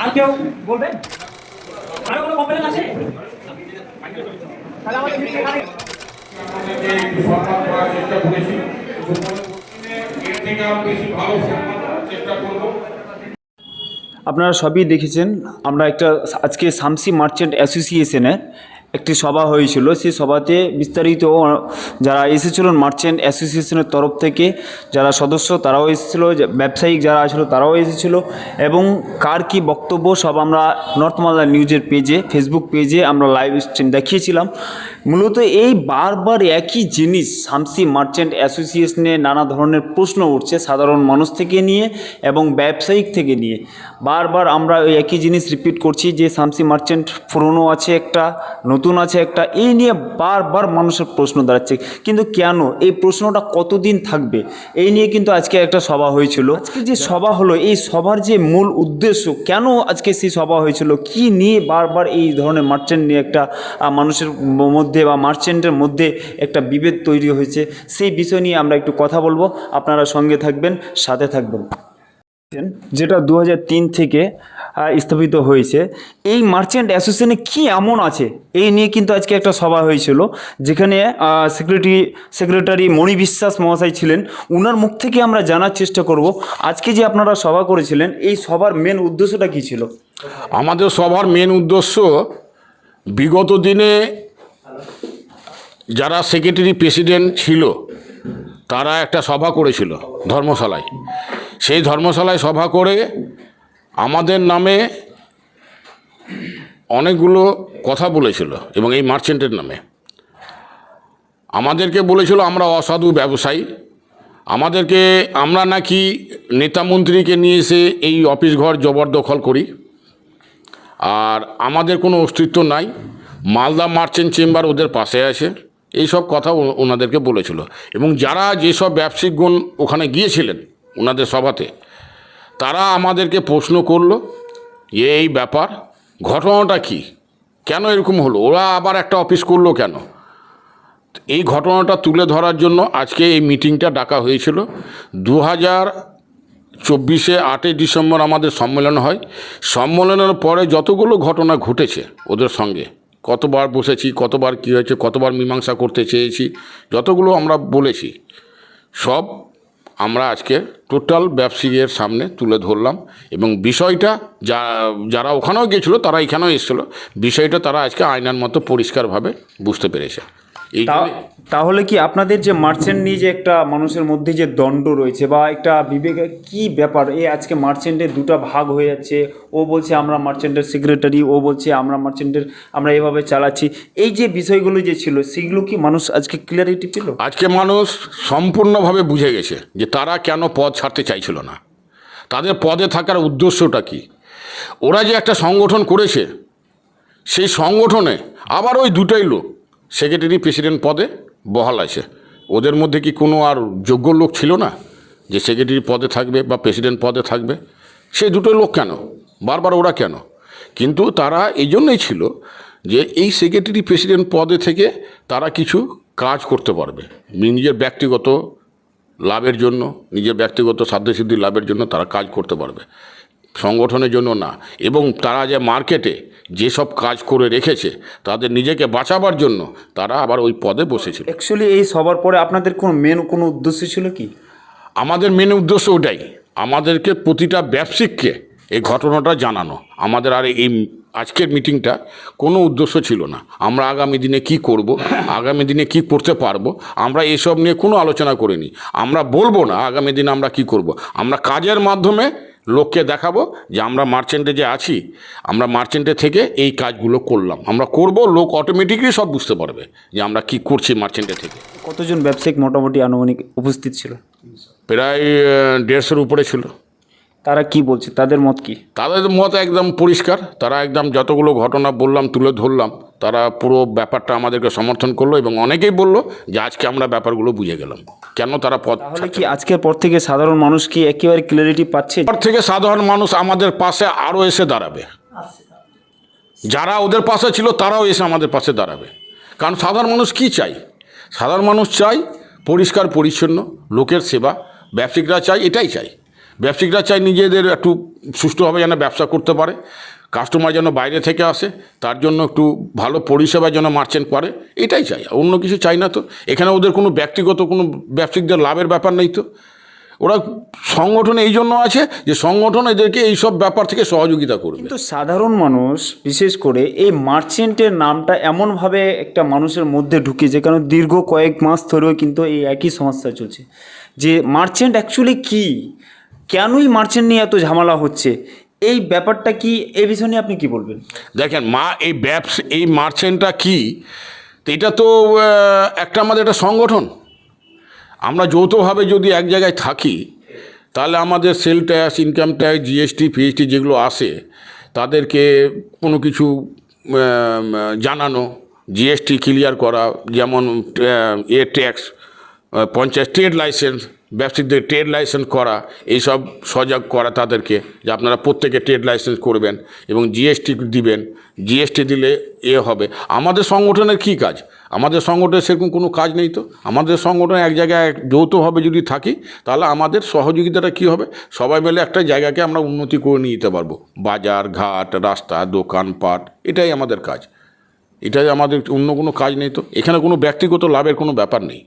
আর কেউ বলবেন? আর কোনো কমপ্লেন আছে? তাহলে আমাদের মিটিং এখানে সম্মান করার চেষ্টা করেছি, এর থেকে আরো বেশি ভালো সম্মান করার চেষ্টা করবো। আপনারা সবই দেখেছেন, আমরা একটা আজকে শামসি মার্চেন্ট অ্যাসোসিয়েশনের একটি সভা হয়েছিল। সেই সভাতে বিস্তারিত যারা এসেছিলেন মার্চেন্ট অ্যাসোসিয়েশনের তরফ থেকে যারা সদস্য তারাও এসেছিলো, ব্যবসায়িক যারা ছিল তারাও এসেছিলো, এবং কার কী বক্তব্য সব আমরা নর্থ মালদা নিউজের পেজে, ফেসবুক পেজে আমরা লাইভ স্ট্রিম দেখিয়েছিলাম। মূলত এই বারবার একই জিনিস শামসি মার্চেন্ট অ্যাসোসিয়েশনে নানা ধরনের প্রশ্ন উঠছে সাধারণ মানুষ থেকে নিয়ে এবং ব্যবসায়িক থেকে নিয়ে। বারবার আমরা ওই একই জিনিস রিপিট করছি যে শামসি মার্চেন্ট পুরনো আছে একটা, নতুন আছে একটা, এই নিয়ে বারবার মানুষের প্রশ্ন দাঁড়াচ্ছে। কিন্তু কেন এই প্রশ্নটা কতদিন থাকবে, এই নিয়ে কিন্তু আজকে একটা সভা হয়েছিল। আজকে যে সভা হলো, এই সভার যে মূল উদ্দেশ্য, কেন আজকে সেই সভা হয়েছিল, কি নিয়ে বারবার এই ধরনের মার্চেন্ট নিয়ে একটা মানুষের মধ্যে বা মার্চেন্টের মধ্যে একটা বিভেদ তৈরি হয়েছে, সেই বিষয় নিয়ে আমরা একটু কথা বলবো। আপনারা সঙ্গে থাকবেন, সাথে থাকবেন। যেটা 2003 থেকে স্থাপিত হয়েছে, এই মার্চেন্ট অ্যাসোসিয়েশনে কি এমন আছে এই নিয়ে কিন্তু আজকে একটা সভা হয়েছিল, যেখানে সেক্রেটারি মণি বিশ্বাস মহাশয় ছিলেন। ওনার মুখ থেকে আমরা জানার চেষ্টা করব আজকে যে আপনারা সভা করেছিলেন, এই সভার মেন উদ্দেশ্যটা কী ছিল। আমাদের সভার মেন উদ্দেশ্য, বিগত দিনে যারা সেক্রেটারি প্রেসিডেন্ট ছিল তারা একটা সভা করেছিল ধর্মশালায়। সেই ধর্মশালায় সভা করে আমাদের নামে অনেকগুলো কথা বলেছিল, এবং এই মার্চেন্টের নামে আমাদেরকে বলেছিল আমরা অসাধু ব্যবসায়ী, আমরা নাকি নেতা মন্ত্রীকে নিয়ে এসে এই অফিস ঘর জবরদখল করি, আর আমাদের কোনো অস্তিত্ব নাই, মালদা মার্চেন্ট চেম্বার ওদের পাশে আছে, এই সব কথা ওনাদেরকে বলেছিল। এবং যারা যেসব ব্যবসায়িকগণ ওখানে গিয়েছিলেন ওনাদের সভাতে, তারা আমাদেরকে প্রশ্ন করলো এই ব্যাপার, ঘটনাটা কি, কেন এরকম হলো, ওরা আবার একটা অফিস করলো কেন। এই ঘটনাটা তুলে ধরার জন্য আজকে এই মিটিংটা ডাকা হয়েছিল। 2024 8ই ডিসেম্বর আমাদের সম্মেলন হয়। সম্মেলনের পরে যতগুলো ঘটনা ঘটেছে ওদের সঙ্গে, কতবার বসেছি, কতবার কী হয়েছে, কতবার মীমাংসা করতে চেয়েছি, যতগুলো আমরা বলেছি সব আমরা আজকে টোটাল ব্যবসায়ীদের সামনে তুলে ধরলাম। এবং বিষয়টা যারা ওখানেও গিয়েছিলো তারা এখানেও এসেছিলো, বিষয়টা তারা আজকে আয়নার মতো পরিষ্কারভাবে বুঝতে পেরেছে। তাহলে কি আপনাদের যে মার্চেন্ট নিয়ে যে একটা মানুষের মধ্যে যে দ্বন্দ্ব রয়েছে বা একটা বিবেকের কি ব্যাপার, এই আজকে মার্চেন্টের দুটো ভাগ হয়ে যাচ্ছে, ও বলছে আমরা মার্চেন্টের সেক্রেটারি, ও বলছে আমরা এভাবে চালাচ্ছি, এই যে বিষয়গুলো যে ছিল সেগুলো কি মানুষ আজকে ক্লিয়ারিটি পেল? আজকে মানুষ সম্পূর্ণভাবে বুঝে গেছে যে তারা কেন পদ ছাড়তে চাইছিল না, তাদের পদে থাকার উদ্দেশ্যটা কি। ওরা যে একটা সংগঠন করেছে, সেই সংগঠনে আবার ওই দুটোই লোক সেক্রেটারি প্রেসিডেন্ট পদে বহাল আছে। ওদের মধ্যে কি কোনো আর যোগ্য লোক ছিল না যে সেক্রেটারি পদে থাকবে বা প্রেসিডেন্ট পদে থাকবে? সেই দুটোই লোক কেন, বারবার ওরা কেন? কিন্তু তারা এই জন্যই ছিল যে এই সেক্রেটারি প্রেসিডেন্ট পদে থেকে তারা কিছু কাজ করতে পারবে, নিজের ব্যক্তিগত লাভের জন্য, নিজের ব্যক্তিগত সাধ্যসিদ্ধি লাভের জন্য তারা কাজ করতে পারবে, সংগঠনের জন্য না। এবং তারা যে মার্কেটে যেসব কাজ করে রেখেছে তাদের নিজেকে বাঁচাবার জন্য তারা আবার ওই পদে বসেছিল। অ্যাকচুয়ালি এই সবার পরে আপনাদের কোনো উদ্দেশ্য ছিল কি? আমাদের মেন উদ্দেশ্য ওটাই, আমাদেরকে প্রতিটা ব্যবসায়িককে এই ঘটনাটা জানানো। আমাদের আর এই আজকের মিটিংটা কোনো উদ্দেশ্য ছিল না আমরা আগামী দিনে কি করব, আগামী দিনে কি করতে পারবো, আমরা এসব নিয়ে কোনো আলোচনা করিনি। আমরা বলবো না আগামী দিনে আমরা কি করব, আমরা কাজের মাধ্যমে লোককে দেখাবো যে আমরা মার্চেন্টে যে আছি, আমরা মার্চেন্টে থেকে এই কাজগুলো করলাম, আমরা করব, লোক অটোমেটিকলি সব বুঝতে পারবে যে আমরা কি করছি মার্চেন্টে থেকে। কতজন ব্যবসায়িক মোটামুটি আনুমানিক উপস্থিত ছিল? প্রায় 150-এর উপরে ছিল। তারা কি বলছে, তাদের মত কি? তাদের মত একদম পরিষ্কার, তারা একদম যতগুলো ঘটনা বললাম তুলে ধরলাম, তারা পুরো ব্যাপারটা আমাদেরকে সমর্থন করলো, এবং অনেকেই বললো যে আজকে আমরা ব্যাপারগুলো বুঝে গেলাম কেন তারা পদ। তাহলে কি আজকের পর থেকে সাধারণ মানুষ কি একেবারে ক্লিয়ারিটি পাচ্ছে? পর থেকে সাধারণ মানুষ আমাদের পাশে আরও এসে দাঁড়াবে, যারা ওদের পাশে ছিল তারাও এসে আমাদের পাশে দাঁড়াবে। কারণ সাধারণ মানুষ কি চাই, সাধারণ মানুষ চাই পরিষ্কার পরিচ্ছন্ন লোকের সেবা, ব্যবসায়িকরা চাই এটাই চাই। ব্যবসায়িকরা চায় নিজেদের একটু সুষ্ঠুভাবে যেন ব্যবসা করতে পারে, কাস্টমার যেন বাইরে থেকে আসে, তার জন্য একটু ভালো পরিষেবা যেন মার্চেন্ট করে, এটাই চাই, অন্য কিছু চাই না তো। এখানে ওদের কোনো ব্যক্তিগত কোনো ব্যবসায়িকদের লাভের ব্যাপার নেই তো। ওরা সংগঠনে এই জন্য আছে যে সংগঠন এদেরকে এইসব ব্যাপার থেকে সহযোগিতা করবে। কিন্তু সাধারণ মানুষ বিশেষ করে এই মার্চেন্টের নামটা এমনভাবে একটা মানুষের মধ্যে ঢুকেছে, কারণ দীর্ঘ কয়েক মাস ধরেও কিন্তু এই একই সমস্যা চলছে যে মার্চেন্ট অ্যাকচুয়ালি কী, কেনই মার্চেন্ট নিয়ে এত ঝামেলা হচ্ছে, এই ব্যাপারটা কি, এই বিষয় নিয়ে আপনি কি বলবেন? দেখেন এই মার্চেন্টটা কি, তো এটা তো একটা আমাদের একটা সংগঠন। আমরা যৌথভাবে যদি এক জায়গায় থাকি তাহলে আমাদের sale tax, income tax, GST, ফিএসটি যেগুলো আসে তাদেরকে কোনো কিছু জানানো, জিএসটি ক্লিয়ার করা, যেমন ট্যাক্স, পঞ্চায়েত ট্রেড লাইসেন্স, ব্যবসায়িকদের ট্রেড লাইসেন্স করা, এইসব সজাগ করা তাদেরকে যে আপনারা প্রত্যেকে ট্রেড লাইসেন্স করবেন এবং জিএসটি দিবেন, জিএসটি দিলে হবে। আমাদের সংগঠনের কী কাজ? আমাদের সংগঠনের সেরকম কোনো কাজ নেই তো। আমাদের সংগঠনে এক জায়গায় যৌথভাবে যদি থাকি তাহলে আমাদের সহযোগিতাটা কী হবে, সবাই মিলে একটা জায়গাকে আমরা উন্নতি করে নিয়ে যেতে পারবো, বাজার ঘাট, রাস্তা, দোকানপাট, এটাই আমাদের কাজ। এটাই আমাদের, অন্য কোনো কাজ নেই তো। এখানে কোনো ব্যক্তিগত লাভের কোনো ব্যাপার নেই,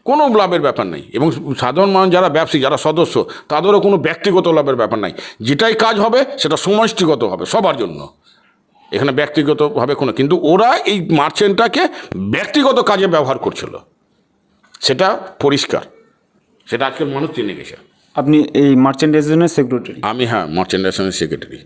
কোনো লাভের ব্যাপার নেই। এবং সাধারণ মানুষ যারা ব্যবসায়ী, যারা সদস্য, তাদেরও কোনো ব্যক্তিগত লাভের ব্যাপার নাই। যেটাই কাজ হবে সেটা সমষ্টিগত হবে সবার জন্য, এখানে ব্যক্তিগতভাবে কোনো। কিন্তু ওরা এই মার্চেন্টটাকে ব্যক্তিগত কাজে ব্যবহার করছিল, সেটা পরিষ্কার, সেটা আজকের মানুষ জেনে গেছে। আপনি এই মার্চেন্ট অ্যাসোসিয়েশনের সেক্রেটারি? আমি, হ্যাঁ, মার্চেন্ট অ্যাসোসিয়েশনের সেক্রেটারি।